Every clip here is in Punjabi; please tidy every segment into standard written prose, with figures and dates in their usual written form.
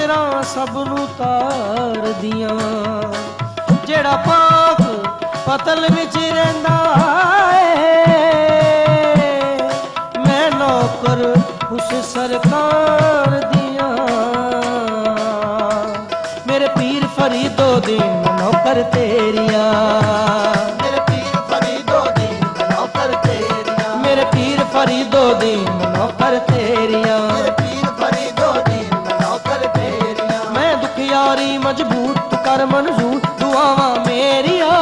नजरां सब नूं तार दियां। जेड़ा पाक पतल विच रहिंदा है, मैं नौकर उस सरकार दियां। मेरे पीर फरीदो दीन नौकर तेरिया, मेरे पीर फरीदो दीन नौकर तेरिया, मेरे पीर फरीदो दीन नौकर तेरिया। मेरे पीर फरीदो दीन नौकर तेरिया। मैं दुखियारी मजबूर तू कर मंजूर दुआवां मेरिया,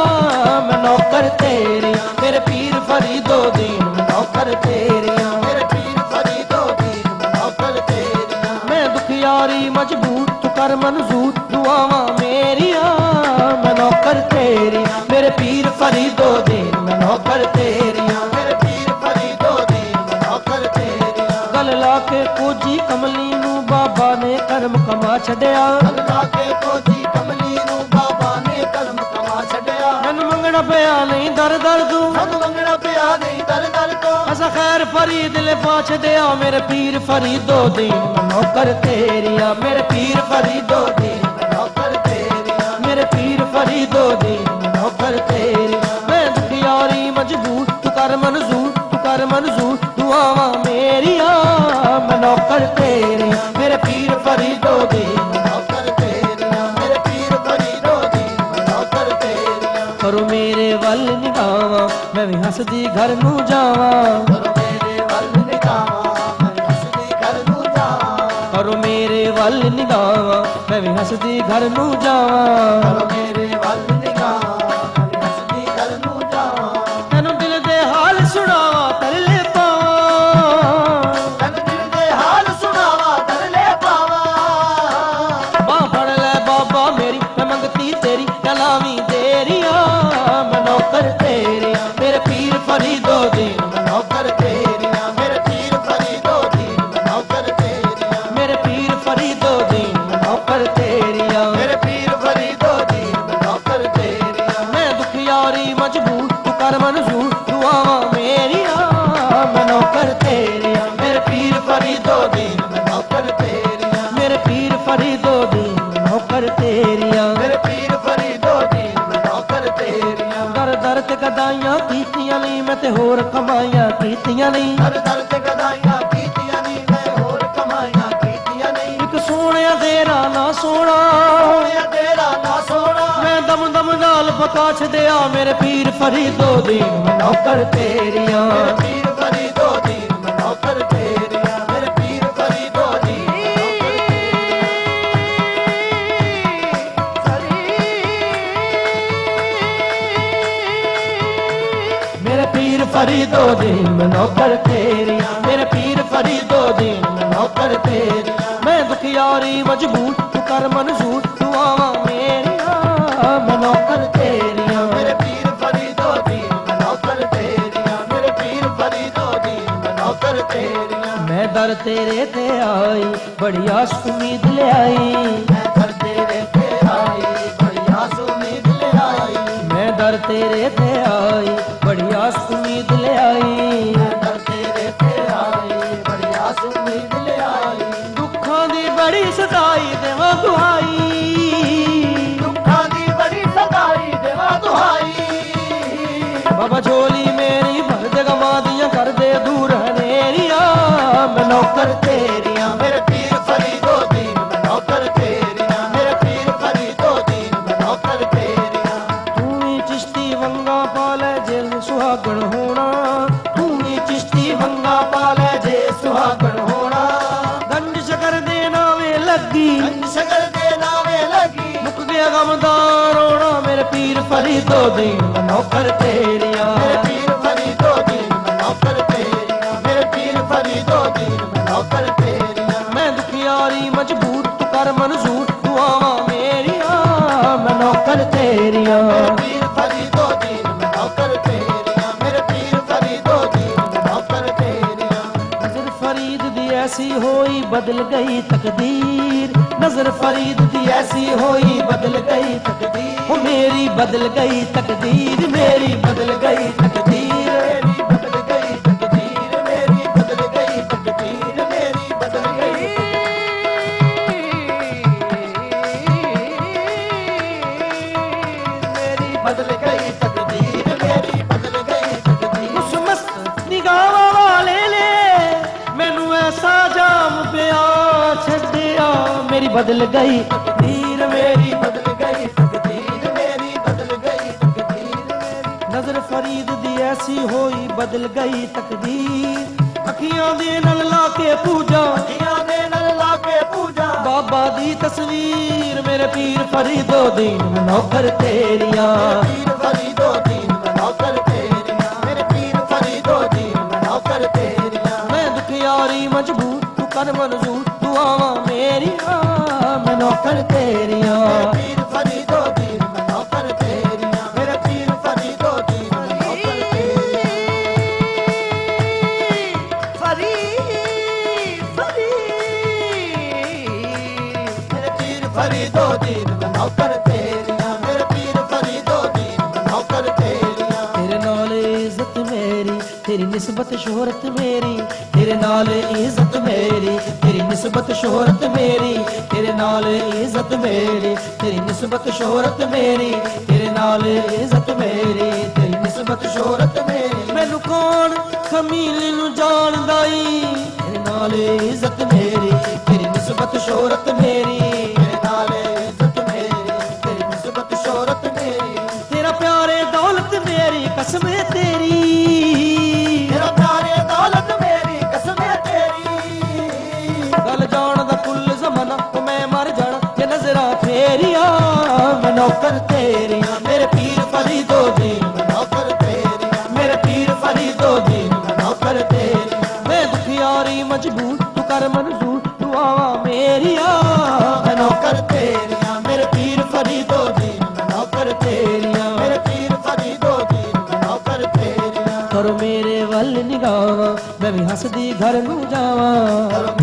मैं नौकर तेरिया। मेरे पीर फरीदो दीन नौकर तेरिया, मेरे पीर फरीदो दीन नौकर तेरिया। मैं दुखियारी मजबूर तू कर मंजूर दुआवां मेरिया, मैं नौकर तेरिया। मेरे पीर फरीदो दीन मैं नौकर तेरिया, मेरे पीर फरीदो दीन नौकर तेरिया। गल ला के कोजी कमली नू बाबा ने कर्म कमा छड़िया। अल्लाह के कोजी कमली नू बाबा ने कर्म कमा छड़िया। मैनू मंगना पिया नहीं दर दर तू, ਸਾਨੂੰ ਮੰਗਣਾ ਪਿਆ ਨਹੀਂ ਦਰ ਦਰ ਤੋਂ। असा खैर फरीद ले पाछ दिया। मेरे पीर फरीदो दीन मैं नौकर तेरिया, मेरे पीर फरीदो दीन, ਨੌਕਰ ਤੇਰੀਆ, मेरे पीर फरीदो दीन मैं नौकर तेरिया। मैं दुखियारी मजबूर तू कर मंजूर, तू कर मंजूर दुआवां मेरिया, मैं नौकर तेरिया। मेरे पीर फरीदो दीन ਨੌਕਰ ਤੇਰੀਆ, ਮੇਰੇ ਪੀਰ ਫਰੀਦੋ ਦੀਨ ਨੌਕਰ ਤੇਰੀਆ। करो मेरे वल निगावां मैं भी हसदी घर नू जावां। ਕਰੋ ਮੇਰੇ ਵੱਲ ਨਿਗਾਹਾਂ, ਮੈਂ ਹੱਸਦੀ ਘਰ ਨੂੰ ਜਾਵਾਂ। करो मेरे वल निगावां मैं भी हसदी घर नू जावां। ਕਰੋ ਮੇਰੇ ਵੱਲ ਨਿਗਾਹਾਂ, ਮੈਂ ਹੱਸਦੀ ਘਰ ਨੂੰ ਜਾਵਾਂ। ਤੈਨੂੰ ਦਿਲ ਦੇ ਹਾਲ ਸੁਣਾਵਾਂ ਤਰਲੇ ਪਾਵਾਂ, ਤਨ ਦਿਲ ਦੇ ਹਾਲ ਸੁਣਾਵਾਂ ਤਰਲੇ ਪਾਵਾਂ। ਬਾਂਹ ਫੜ ਲੈ ਬਾਬਾ ਮੇਰੀ ਮੈਂ ਮੰਗਤੀ ਤੇਰੀ ਕਲਾਵੀ ਦੇਰੀਆ, ਮੈਂ ਨੌਕਰ ਤੇਰੀਆ। ਮੇਰੇ ਪੀਰ ਫਰੀਦੋ ਦੀਨ ਮੈਂ ਨੌਕਰ ਤੇਰੀਆ, ਮੇਰੇ ਪੀਰ ਫਰੀਦੋ ਦੀਨ ਨੌਕਰ ਤੇਰੀਆ। ਮੇਰੇ ਪੀਰ ਫਰੀਦੋ ਦੀਨ ਮੈਂ ਨੌਕਰ ਤੇਰੀਆ। ਮੇਰੇ ਪੀਰ ਫਰੀਦੋ ਦੀਨ ਨੌਕਰ ਤੇਰੀਆ। ਮੈਂ ਦੁਖਿਆਰੀ ਮਜਬੂਰ ਤੂੰ ਕਰ ਮਨਜ਼ੂਰ ਦੁਆਵਾਂ ਮੇਰੀਆਂ, ਮੈਂ ਨੌਕਰ ਤੇਰੀਆ। ਮੇਰੇ ਪੀਰ ਫਰੀਦੋ ਦੀਨ ਮੈਂ ਨੌਕਰ ਤੇਰੀਆ, ਮੇਰੇ ਪੀਰ ਫਰੀਦੋ ਦੀਨ ਮੈਂ ਨੌਕਰ ਤੇਰੀਆ। ਮੇਰੇ ਪੀਰ ਫਰੀਦੋ ਦੀਨ ਨੌਕਰ ਤੇਰੀਆ। ਦਰ ਦਰ ਤੇ ਗਦਾਈਆਂ ਕੀਤੀਆਂ ਨਹੀਂ ਮੈਂ ਤੇ ਹੋਰ ਕਮਾਈਆਂ ਕੀਤੀਆਂ ਨਹੀਂ। ਦਰ ਦਰ ਤੇ ਗਦਾਈਆਂ ਕੀਤੀਆਂ ਨਹੀਂ, ਮੈਂ ਹੋਰ ਕਮਾਈਆਂ ਕੀਤੀਆਂ ਨਹੀਂ। ਇੱਕ ਸੋਹਣਿਆ ਤੇਰਾ ਨਾ ਸੋਹਣਾ, ਸੋਹਣਿਆ ਤੇਰਾ ਨਾ ਸੋਹਣਾ, ਮੈਂ ਦਮ ਦਮ ਨਾਲ ਪਕਾ ਛੱਡਿਆ। ਮੇਰੇ ਪੀਰ ਫਰੀਦੋ ਦੀਨ ਮੈਂ ਨੌਕਰ ਤੇਰੀਆਂ। ਮੇਰੇ ਪੀਰ ਫਰੀਦੋ ਦੀਨ ਨੌਕਰ ਤੇਰੀਆ। ਮੇਰੇ ਪੀਰ ਫਰੀਦੋ ਦੀਨ मेरे पीर फरीदो दीन मैं नौकर तेरिया, मेरे पीर फरीदो दीन मैं नौकर तेरिया। मैं दुखियारी मजबूर तू कर मंजूर दुआवां मेरिया, मैं नौकर तेरिया। ਮੇਰੇ ਪੀਰ ਫਰੀਦੋ ਦੀਨ ਨੌਕਰ ਤੇਰੀਆ। ਮੇਰੇ ਪੀਰ ਫਰੀਦੋ ਦੀਨ ਨੌਕਰ ਤੇਰੀਆ। मैं दर तेरे ते आई बड़ी आस उम्मीद ले आई, ਮੈਂ ਦਰ ਤੇਰੇ ਤੇ ਆਈ ਬੜੀ ਆਸ ਉਮੀਦ ਲੈ ਆਈ। मैं दर तेरे ते आई बड़ी आस उम्मीद ले आई। ਮੈਂ ਦਰ ਤੇਰੇ ਤੇ ਆਈ ਬੜੀ ਆਸ ਉਮੀਦ ਲੈ ਆਈ। दुखों दी बड़ी सताई देवां दुहाई, ਦੁੱਖਾਂ ਦੀ ਬੜੀ ਸਤਾਈ ਦੇਵਾ ਦੁਹਾਈ। बाबा झोली मेरी भर दे गमां दियां कर दे दूर हनेरिया, मैं नौकर तेरिया। ਮੇਰੇ ਪੀਰ ਫਰੀਦੋ ਦੀਨ ਨੌਕਰ ਤੇਰੀਆ। ਮੇਰੇ ਪੀਰ ਫਰੀਦੋ ਦੀਨ ਨੌਕਰ ਤੇਰੀਆ। तू ही चिश्ती वंगा पाले जेल सुहागण होना, तू ही चिश्ती वंगा पाले ਜੇ ਸੁਹਾਗਣ ਹੋਣਾ, गंज शकर दे नावे लगी, ਸ਼ਕਲ ਦੇ ਨਾਵੇਂ ਲੱਗੀ। मुक गया गमदार रोना। मेरे पीर फरीदो दीन मैं नौकर तेरिया। ਮੇਰੇ ਪੀਰ ਫਰੀਦੋ ਦੀਨ ਨੌਕਰ ਤੇਰੀਆ। ਮੇਰੇ ਪੀਰ ਫਰੀਦੋ ਦੀਨ ਨੌਕਰ ਤੇਰੀਆ। मैं दुखियारी मजबूर तू कर मंजूर दुआवां मेरिया, मैं नौकर तेरिया। ਮੇਰੇ ਪੀਰ ਫਰੀਦੋ ਦੀਨ ਨੌਕਰ ਤੇਰੀਆ। ਮੇਰੇ ਪੀਰ ਫਰੀਦੋ ਦੀਨ ਨੌਕਰ ਤੇਰੀਆ। नजर फरीद दी ऐसी होई बदल गई तकदीर, नजर फरीद दी ऐसी होई बदल गई तकदीर। ओ मेरी बदल गई तकदीर, मेरी बदल गई तकदीर। ਮੇਰੀ ਬਦਲ ਗਈ ਤਕਦੀਰ, ਮੇਰੀ ਬਦਲ ਗਈ ਤਕਦੀਰ, ਮੇਰੀ ਬਦਲ ਗਈ। ਬਦਲ ਗਈ ਤਕਦੀਰ ਮੇਰੀ ਬਦਲ ਗਈ ਤਕਦੀਰ ਉਸ ਮਸਤ ਨਿਗਾਹਾਂ ਵਾਲੇ ਨੇ ਮੈਨੂੰ ਐਸਾ ਜਾਮ ਪਿਆ ਛੱਡਿਆ ਮੇਰੀ ਬਦਲ ਗਈ ਤਕਦੀਰ ਮੇਰੀ ਬਦਲ ਗਈ ਤਕਦੀਰ ਮੇਰੀ ਬਦਲ ਗਈ ਤਕਦੀਰ ਮੇਰੀ ਨਜ਼ਰ ਫਰੀਦ ਦੀ ਐਸੀ ਹੋਈ ਬਦਲ ਗਈ ਤਕਦੀਰ ਅੱਖੀਆਂ ਦੇ ਨਾਲ ਲਾ ਕੇ ਪੂਜਾ ਅੱਖੀਆਂ ਦੇ ਨਾਲ ਲਾ ਕੇ ਪੂਜਾ ਬਾਬਾ ਦੀ ਤਸਵੀਰ ਮੇਰੇ ਪੀਰ ਫਰੀਦੋ ਦੀਨ ਮੈਂ ਨੌਕਰ ਤੇਰੀਆਂ ਪੀਰ ਫਰੀਦੋ ਦੀਨ ਮੈਂ ਨੌਕਰ ਤੇਰੀਆਂ ਮੇਰੇ ਪੀਰ ਫਰੀਦੋ ਦੀਨ ਮੈਂ ਨੌਕਰ ਤੇਰੀਆਂ ਮੈਂ ਦੁਖਿਆਰੀ ਮਜਬੂਰ ਤੂੰ ਕਰ ਮਨਜ਼ੂਰ ਦੁਆਵਾਂ ਮੇਰੀਆਂ ਮੈਂ ਨੌਕਰ ਤੇਰੀਆਂ ਪੀਰ ਫਰੀਦੋ ਦੀਨ ਮੈਂ ਨੌਕਰ ਤੇਰੀਆਂ ਮੇਰੇ ਪੀਰ ਫਰੀਦੋ ਦੀਨ ਮੈਂ ਨੌਕਰ ਮੇਰੇ ਪੀਰ ਫਰੀਦੋ ਦੀਨ ਮੈਂ ਨੌਕਰ ਤੇਰੀਆਂ ਮੇਰੇ ਪੀਰ ਫਰੀਦੋ ਦੀਨ ਮੈਂ ਨੌਕਰ ਤੇਰੀਆਂ ਤੇਰੇ ਨਾਲ ਇੱਜ਼ਤ ਮੇਰੀ ਤੇਰੀ ਨਿਸਬਤ ਸ਼ੋਹਰਤ ਮੇਰੀ ਤੇਰੇ ਨਾਲ ਇੱਜ਼ਤ ਮੇਰੀ ਤੇਰੀ ਨਿਸਬਤ ਸ਼ੋਹਰਤ ਮੇਰੀ ਤੇਰੇ ਨਾਲ ਇੱਜ਼ਤ ਮੇਰੀ ਤੇਰੀ ਨਿਸਬਤ ਸ਼ੋਹਰਤ ਮੇਰੀ ਤੇਰੇ ਨਾਲ ਇੱਜ਼ਤ ਮੇਰੀ ਤੇਰੀ ਨਿਸਬਤ ਸ਼ੋਹਰਤ ਮੇਰੀ ਮੈਨੂੰ ਕੌਣ ਖਮੀਲ ਨੂੰ ਜਾਣਦਾ ਈ ਤੇਰੇ ਨਾਲ ਇੱਜ਼ਤ ਮੇਰੀ ਤੇਰੀ ਨਿਸਬਤ ਸ਼ੋਹਰਤ ਮੇਰੀ ਮੇਰੇ ਨਾਲ ਇੱਜ਼ਤ ਮੇਰੀ ਤੇਰੀ ਨਿਸਬਤ ਸ਼ੋਹਰਤ ਮੇਰੀ ਤੇਰਾ ਪਿਆਰੇ ਦੌਲਤ ਮੇਰੀ ਕਸਮ ਏ ਤੇਰੀ ਮੇਰਾ ਪਿਆਰੇ ਦੌਲਤ ਮੇਰੀ ਕਸਮ ਹੈ ਤੇਰੀ ਗੱਲ ਜਾਣਦਾ ਕੁੱਲ ਜ਼ਮਾਨਾ ਤੇ ਮੈਂ ਮਰ ਜਾਣਾ ਜੇ ਨਜ਼ਰਾਂ ਫੇਰੀਆਂ ਮੈਂ ਨੌਕਰ ਤੇਰੀਆਂ ਮੇਰੇ ਪੀਰ ਫਰੀਦੋ ਦੀਨ ਮੈਂ ਨੌਕਰ ਤੇਰੀਆਂ ਮੇਰੇ ਪੀਰ ਫਰੀਦੋ ਦੀਨ ਮੈਂ ਨੌਕਰ ਤੇਰੀਆਂ ਮੈਂ ਦੁਖਿਆਰੀ ਮਜਬੂਰ ਤੂੰ ਕਰ ਮਨਜ਼ੂਰ ਦੁਆਵਾਂ ਮੇਰੀਆਂ ਮੈਂ ਨੌਕਰ ਤੇਰੀਆਂ ਮੇਰੇ ਪੀਰ ਫਰੀਦੋ ਦੀਨ ਮੈਂ ਨੌਕਰ ਤੇਰੀਆਂ ਮੇਰੇ ਪੀਰ ਫਰੀਦੋ ਦੀਨ ਮੈਂ ਨੌਕਰ ਤੇਰੀਆਂ ਕਰੋ ਮੇਰੇ ਵੱਲ ਨਿਗਾਹਾਂ ਮੈਂ ਵੀ ਹੱਸਦੀ ਘਰ ਨੂੰ ਜਾਵਾਂ ਕਰੋ